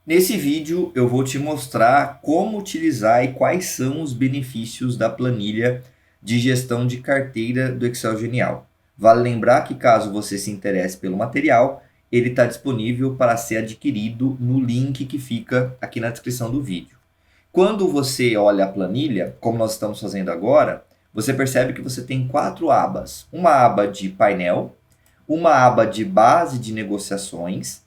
Nesse vídeo eu vou te mostrar como utilizar e quais são os benefícios da planilha de gestão de carteira do Excel Genial. Vale lembrar que caso você se interesse pelo material, ele está disponível para ser adquirido no link que fica aqui na descrição do vídeo. Quando você olha a planilha, como nós estamos fazendo agora, você percebe que você tem quatro abas. Uma aba de painel, uma aba de base de negociações,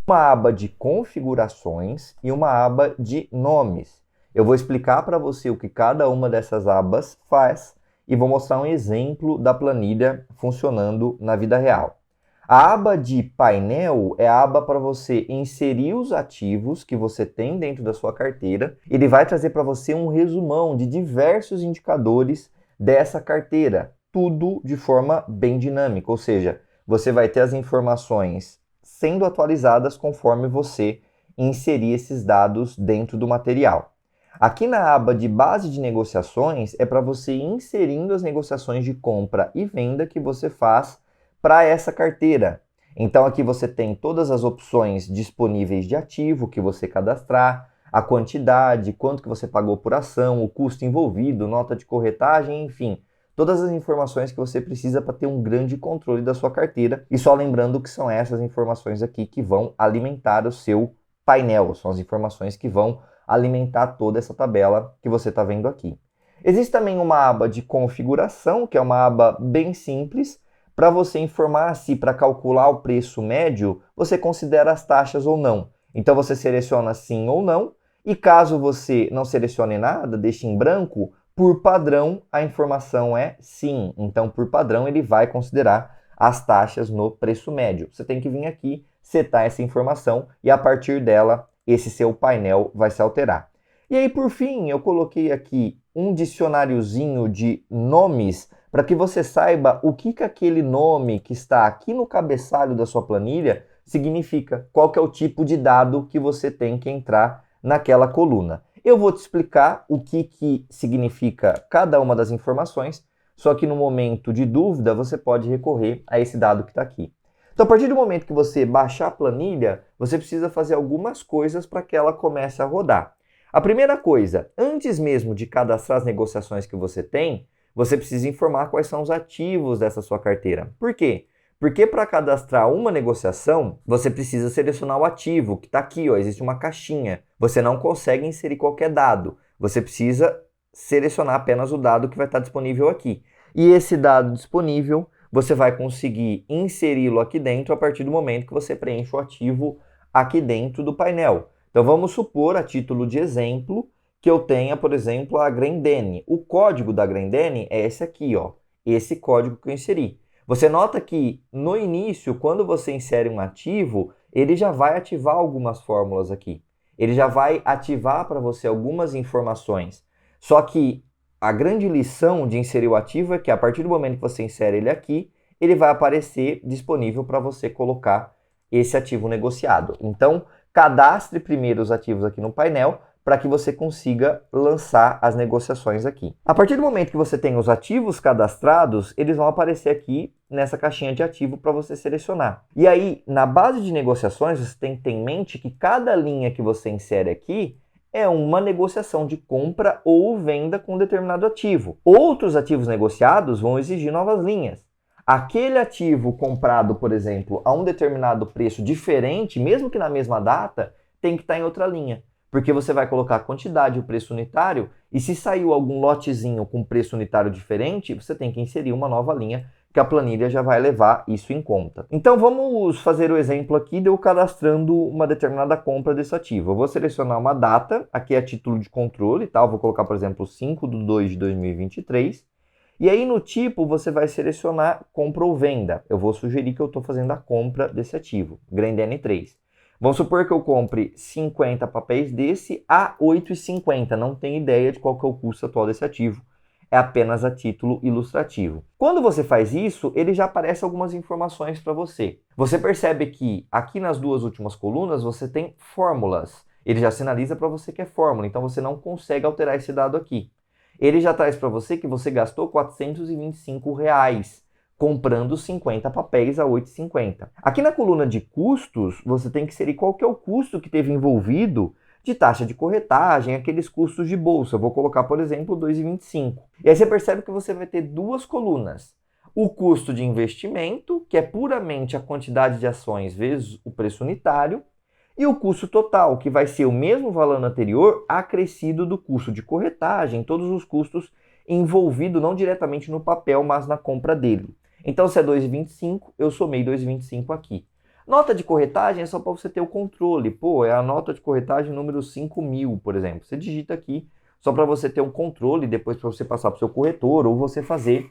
uma aba de configurações e uma aba de nomes. Eu vou explicar para você o que cada uma dessas abas faz e vou mostrar um exemplo da planilha funcionando na vida real. A aba de painel é a aba para você inserir os ativos que você tem dentro da sua carteira. Ele vai trazer para você um resumão de diversos indicadores dessa carteira, tudo de forma bem dinâmica, ou seja, você vai ter as informações sendo atualizadas conforme você inserir esses dados dentro do material. Aqui na aba de base de negociações é para você ir inserindo as negociações de compra e venda que você faz para essa carteira. Então aqui você tem todas as opções disponíveis de ativo que você cadastrar, a quantidade, quanto que você pagou por ação, o custo envolvido, nota de corretagem, enfim, todas as informações que você precisa para ter um grande controle da sua carteira. E só lembrando que são essas informações aqui que vão alimentar o seu painel, são as informações que vão alimentar toda essa tabela que você está vendo aqui. Existe também uma aba de configuração, que é uma aba bem simples, para você informar se para calcular o preço médio você considera as taxas ou não. Então você seleciona sim ou não, e caso você não selecione nada, deixe em branco, por padrão a informação é sim. Então por padrão ele vai considerar as taxas no preço médio. Você tem que vir aqui, setar essa informação e a partir dela esse seu painel vai se alterar. E aí por fim eu coloquei aqui um dicionáriozinho de nomes para que você saiba o que aquele nome que está aqui no cabeçalho da sua planilha significa, qual que é o tipo de dado que você tem que entrar naquela coluna. Eu vou te explicar o que significa cada uma das informações, só que no momento de dúvida você pode recorrer a esse dado que está aqui. Então, a partir do momento que você baixar a planilha, você precisa fazer algumas coisas para que ela comece a rodar. A primeira coisa, antes mesmo de cadastrar as negociações que você tem, você precisa informar quais são os ativos dessa sua carteira. Por quê? Porque para cadastrar uma negociação, você precisa selecionar o ativo, que está aqui, ó, existe uma caixinha. Você não consegue inserir qualquer dado. Você precisa selecionar apenas o dado que vai estar disponível aqui. E esse dado disponível, você vai conseguir inseri-lo aqui dentro a partir do momento que você preenche o ativo aqui dentro do painel. Então vamos supor, a título de exemplo, que eu tenha, por exemplo, a Grendene. O código da Grendene é esse aqui, ó, esse código que eu inseri. Você nota que no início, quando você insere um ativo, ele já vai ativar algumas fórmulas aqui. Ele já vai ativar para você algumas informações. Só que a grande lição de inserir o ativo é que a partir do momento que você insere ele aqui, ele vai aparecer disponível para você colocar esse ativo negociado. Então, cadastre primeiro os ativos aqui no painel para que você consiga lançar as negociações aqui. A partir do momento que você tem os ativos cadastrados, eles vão aparecer aqui nessa caixinha de ativo para você selecionar. E aí, na base de negociações, você tem que ter em mente que cada linha que você insere aqui é uma negociação de compra ou venda com um determinado ativo. Outros ativos negociados vão exigir novas linhas. Aquele ativo comprado, por exemplo, a um determinado preço diferente, mesmo que na mesma data, tem que estar em outra linha. Porque você vai colocar a quantidade e o preço unitário, e se saiu algum lotezinho com preço unitário diferente, você tem que inserir uma nova linha, que a planilha já vai levar isso em conta. Então vamos fazer o exemplo aqui de eu cadastrando uma determinada compra desse ativo. Eu vou selecionar uma data, aqui é a título de controle, tá? Eu vou colocar, por exemplo, 5/2/2023. E aí no tipo você vai selecionar compra ou venda. Eu vou sugerir que eu estou fazendo a compra desse ativo, Grendene 3. Vamos supor que eu compre 50 papéis desse a 8,50. Não tenho ideia de qual que é o custo atual desse ativo. É apenas a título ilustrativo. Quando você faz isso, ele já aparece algumas informações para você. Você percebe que aqui nas duas últimas colunas você tem fórmulas. Ele já sinaliza para você que é fórmula, então você não consegue alterar esse dado aqui. Ele já traz para você que você gastou R$ 425 comprando 50 papéis a 8,50. Aqui na coluna de custos, você tem que inserir qual que é o custo que teve envolvido de taxa de corretagem, aqueles custos de bolsa. Eu vou colocar, por exemplo, 2,25. E aí você percebe que você vai ter duas colunas. O custo de investimento, que é puramente a quantidade de ações vezes o preço unitário, e o custo total, que vai ser o mesmo valor anterior acrescido do custo de corretagem, todos os custos envolvidos não diretamente no papel, mas na compra dele. Então, se é 2,25, eu somei 2,25 aqui. Nota de corretagem é só para você ter o controle. Pô, é a nota de corretagem número 5.000, por exemplo. Você digita aqui só para você ter um controle, depois para você passar para o seu corretor ou você fazer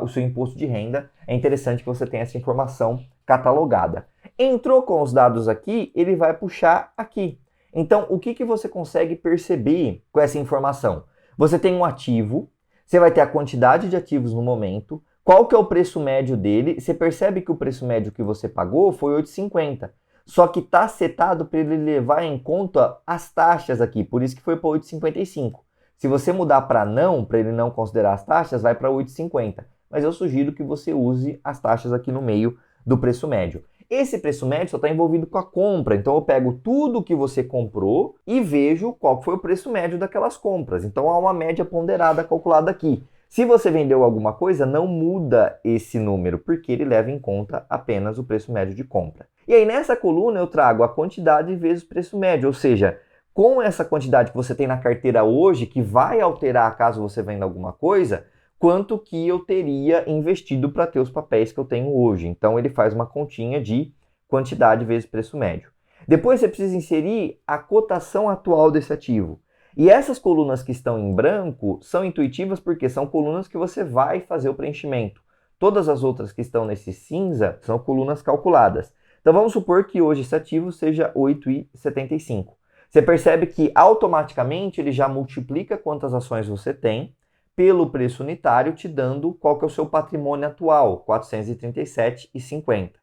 o seu imposto de renda. É interessante que você tenha essa informação catalogada. Entrou com os dados aqui, ele vai puxar aqui. Então, o que você consegue perceber com essa informação? Você tem um ativo, você vai ter a quantidade de ativos no momento, qual que é o preço médio dele, você percebe que o preço médio que você pagou foi 8,50. Só que está setado para ele levar em conta as taxas aqui, por isso que foi para 8,55. Se você mudar para não, para ele não considerar as taxas, vai para 8,50. Mas eu sugiro que você use as taxas aqui no meio do preço médio. Esse preço médio só está envolvido com a compra, então eu pego tudo que você comprou e vejo qual foi o preço médio daquelas compras. Então há uma média ponderada calculada aqui. Se você vendeu alguma coisa, não muda esse número, porque ele leva em conta apenas o preço médio de compra. E aí nessa coluna eu trago a quantidade vezes o preço médio, ou seja, com essa quantidade que você tem na carteira hoje, que vai alterar caso você venda alguma coisa, quanto que eu teria investido para ter os papéis que eu tenho hoje. Então ele faz uma continha de quantidade vezes preço médio. Depois você precisa inserir a cotação atual desse ativo. E essas colunas que estão em branco são intuitivas porque são colunas que você vai fazer o preenchimento. Todas as outras que estão nesse cinza são colunas calculadas. Então vamos supor que hoje esse ativo seja 8,75. Você percebe que automaticamente ele já multiplica quantas ações você tem pelo preço unitário, te dando qual que é o seu patrimônio atual, 437,50.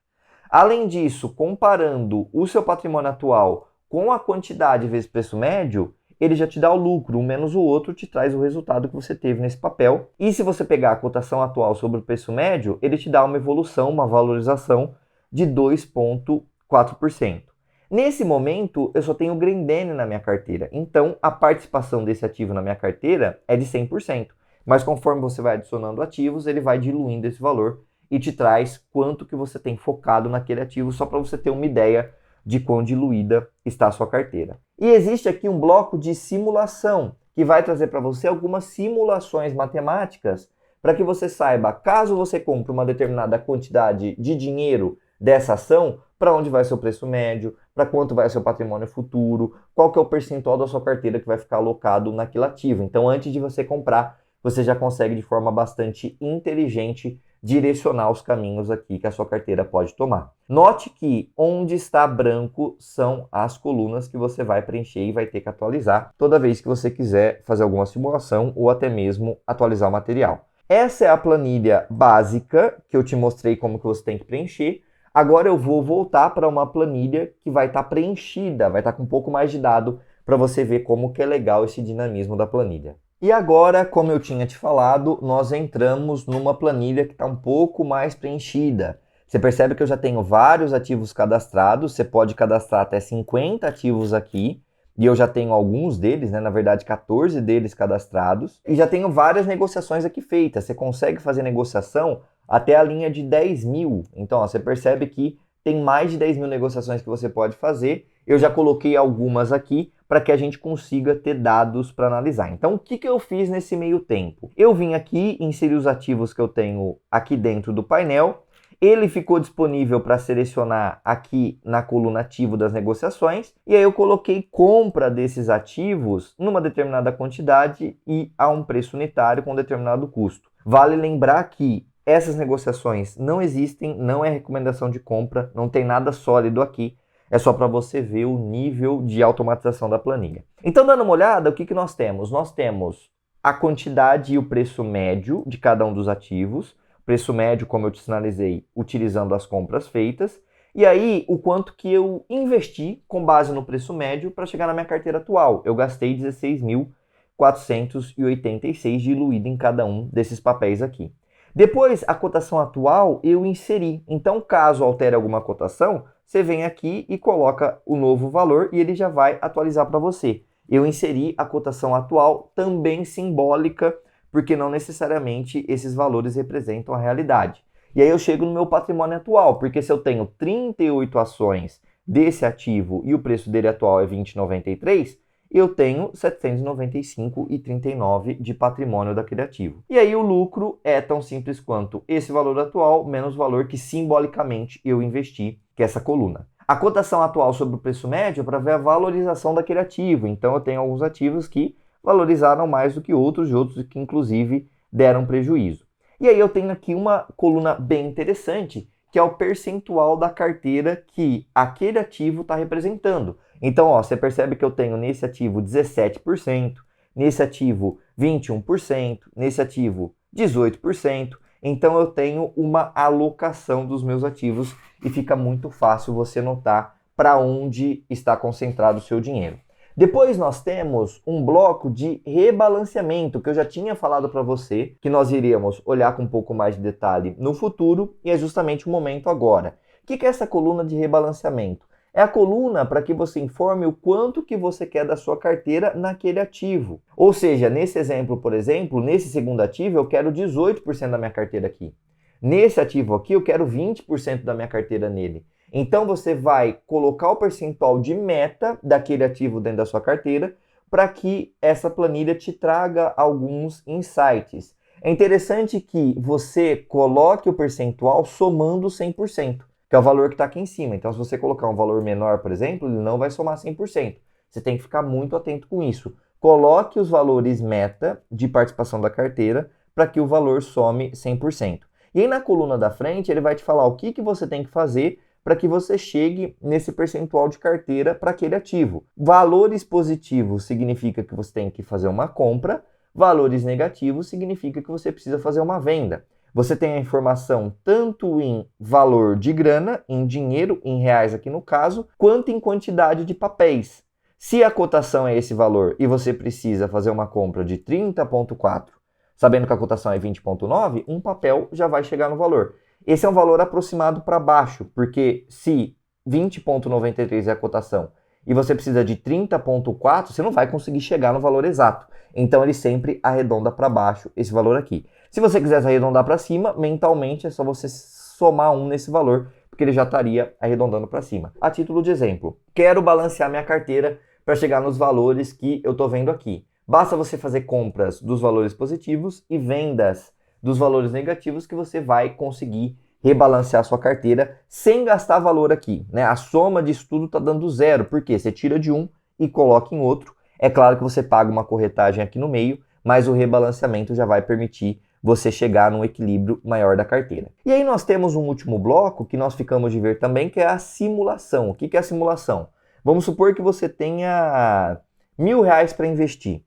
Além disso, comparando o seu patrimônio atual com a quantidade vezes preço médio, ele já te dá o lucro, um menos o outro te traz o resultado que você teve nesse papel. E se você pegar a cotação atual sobre o preço médio, ele te dá uma evolução, uma valorização de 2,4%. Nesse momento, eu só tenho o Grendene na minha carteira, então a participação desse ativo na minha carteira é de 100%. Mas conforme você vai adicionando ativos, ele vai diluindo esse valor e te traz quanto que você tem focado naquele ativo, só para você ter uma ideia de quão diluída está a sua carteira. E existe aqui um bloco de simulação, que vai trazer para você algumas simulações matemáticas para que você saiba, caso você compre uma determinada quantidade de dinheiro dessa ação, para onde vai seu preço médio, para quanto vai seu patrimônio futuro, qual que é o percentual da sua carteira que vai ficar alocado naquele ativo. Então, antes de você comprar, você já consegue de forma bastante inteligente direcionar os caminhos aqui que a sua carteira pode tomar. Note que onde está branco são as colunas que você vai preencher e vai ter que atualizar toda vez que você quiser fazer alguma simulação ou até mesmo atualizar o material. Essa é a planilha básica que eu te mostrei como que você tem que preencher. Agora eu vou voltar para uma planilha que vai estar preenchida, vai estar com um pouco mais de dado para você ver como que é legal esse dinamismo da planilha. E agora, como eu tinha te falado, nós entramos numa planilha que está um pouco mais preenchida. Você percebe que eu já tenho vários ativos cadastrados, você pode cadastrar até 50 ativos aqui, e eu já tenho alguns deles, né? Na verdade 14 deles cadastrados, e já tenho várias negociações aqui feitas. Você consegue fazer negociação até a linha de 10 mil. Então, ó, você percebe que tem mais de 10 mil negociações que você pode fazer. Eu já coloquei algumas aqui para que a gente consiga ter dados para analisar. Então, o que eu fiz nesse meio tempo? Eu vim aqui, inseri os ativos que eu tenho aqui dentro do painel. Ele ficou disponível para selecionar aqui na coluna ativo das negociações. E aí eu coloquei compra desses ativos numa determinada quantidade e a um preço unitário com determinado custo. Vale lembrar que essas negociações não existem, não é recomendação de compra, não tem nada sólido aqui. É só para você ver o nível de automatização da planilha. Então, dando uma olhada, o que nós temos? Nós temos a quantidade e o preço médio de cada um dos ativos. Preço médio, como eu te sinalizei, utilizando as compras feitas. E aí, o quanto que eu investi com base no preço médio para chegar na minha carteira atual. Eu gastei 16.486 diluído em cada um desses papéis aqui. Depois, a cotação atual eu inseri. Então, caso altere alguma cotação, você vem aqui e coloca o novo valor e ele já vai atualizar para você. Eu inseri a cotação atual, também simbólica, porque não necessariamente esses valores representam a realidade. E aí eu chego no meu patrimônio atual, porque se eu tenho 38 ações desse ativo e o preço dele atual é 20,93, eu tenho 795,39 de patrimônio daquele ativo. E aí o lucro é tão simples quanto esse valor atual menos o valor que simbolicamente eu investi, que é essa coluna. A cotação atual sobre o preço médio é para ver a valorização daquele ativo. Então eu tenho alguns ativos que valorizaram mais do que outros e outros que inclusive deram prejuízo. E aí eu tenho aqui uma coluna bem interessante, que é o percentual da carteira que aquele ativo está representando. Então, ó, você percebe que eu tenho nesse ativo 17%, nesse ativo 21%, nesse ativo 18%. Então, eu tenho uma alocação dos meus ativos e fica muito fácil você notar para onde está concentrado o seu dinheiro. Depois nós temos um bloco de rebalanceamento, que eu já tinha falado para você, que nós iríamos olhar com um pouco mais de detalhe no futuro, e é justamente o momento agora. O que é essa coluna de rebalanceamento? É a coluna para que você informe o quanto que você quer da sua carteira naquele ativo. Ou seja, nesse exemplo, por exemplo, nesse segundo ativo eu quero 18% da minha carteira aqui. Nesse ativo aqui eu quero 20% da minha carteira nele. Então você vai colocar o percentual de meta daquele ativo dentro da sua carteira para que essa planilha te traga alguns insights. É interessante que você coloque o percentual somando 100%, que é o valor que está aqui em cima. Então se você colocar um valor menor, por exemplo, ele não vai somar 100%. Você tem que ficar muito atento com isso. Coloque os valores meta de participação da carteira para que o valor some 100%. E aí na coluna da frente ele vai te falar o que você tem que fazer para que você chegue nesse percentual de carteira para aquele ativo. Valores positivos significa que você tem que fazer uma compra, valores negativos significa que você precisa fazer uma venda. Você tem a informação tanto em valor de grana, em dinheiro, em reais aqui no caso, quanto em quantidade de papéis. Se a cotação é esse valor e você precisa fazer uma compra de 30,4, sabendo que a cotação é 20,9, um papel já vai chegar no valor. Esse é um valor aproximado para baixo, porque se 20,93 é a cotação e você precisa de 30,4, você não vai conseguir chegar no valor exato. Então ele sempre arredonda para baixo esse valor aqui. Se você quiser arredondar para cima, mentalmente é só você somar 1 nesse valor, porque ele já estaria arredondando para cima. A título de exemplo, quero balancear minha carteira para chegar nos valores que eu estou vendo aqui. Basta você fazer compras dos valores positivos e vendas dos valores negativos que você vai conseguir rebalancear a sua carteira sem gastar valor aqui, né? A soma disso tudo está dando zero, porque você tira de um e coloca em outro. É claro que você paga uma corretagem aqui no meio, mas o rebalanceamento já vai permitir você chegar num equilíbrio maior da carteira. E aí nós temos um último bloco que nós ficamos de ver também, que é a simulação. O que é a simulação? Vamos supor que você tenha R$1.000 para investir.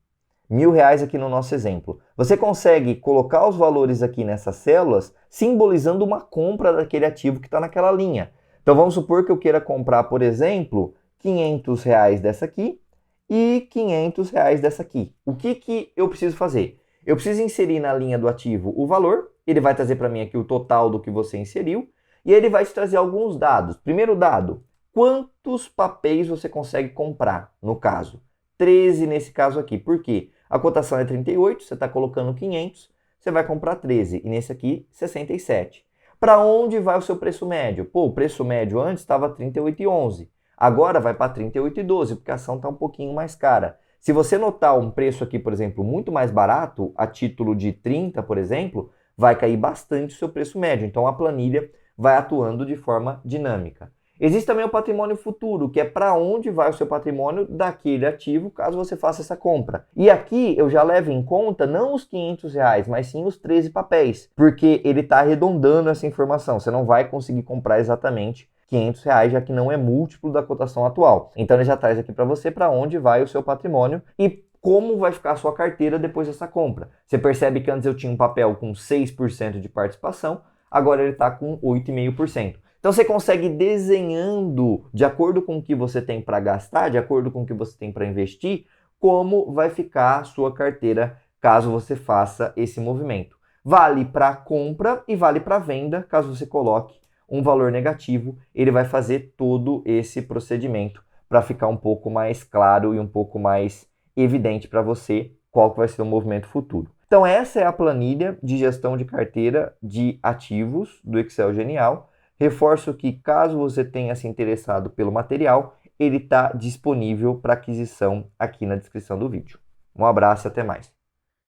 R$1.000 aqui no nosso exemplo. Você consegue colocar os valores aqui nessas células simbolizando uma compra daquele ativo que está naquela linha. Então vamos supor que eu queira comprar, por exemplo, R$500 dessa aqui e R$500 dessa aqui. O que eu preciso fazer? Eu preciso inserir na linha do ativo o valor, ele vai trazer para mim aqui o total do que você inseriu e ele vai te trazer alguns dados. Primeiro dado, quantos papéis você consegue comprar no caso? 13 nesse caso aqui. Por quê? A cotação é 38, você está colocando 500, você vai comprar 13. E nesse aqui, 67. Para onde vai o seu preço médio? Pô, o preço médio antes estava 38,11. Agora vai para 38,12, porque a ação está um pouquinho mais cara. Se você notar um preço aqui, por exemplo, muito mais barato, a título de 30, por exemplo, vai cair bastante o seu preço médio. Então a planilha vai atuando de forma dinâmica. Existe também o patrimônio futuro, que é para onde vai o seu patrimônio daquele ativo, caso você faça essa compra. E aqui eu já levo em conta não os R$500, mas sim os 13 papéis, porque ele está arredondando essa informação. Você não vai conseguir comprar exatamente R$500, já que não é múltiplo da cotação atual. Então ele já traz aqui para você para onde vai o seu patrimônio e como vai ficar a sua carteira depois dessa compra. Você percebe que antes eu tinha um papel com 6% de participação, agora ele está com 8,5%. Então você consegue desenhando, de acordo com o que você tem para gastar, de acordo com o que você tem para investir, como vai ficar a sua carteira caso você faça esse movimento. Vale para compra e vale para venda. Caso você coloque um valor negativo, ele vai fazer todo esse procedimento para ficar um pouco mais claro e um pouco mais evidente para você qual que vai ser o movimento futuro. Então essa é a planilha de gestão de carteira de ativos do Excel Genial. Reforço que caso você tenha se interessado pelo material, ele está disponível para aquisição aqui na descrição do vídeo. Um abraço e até mais.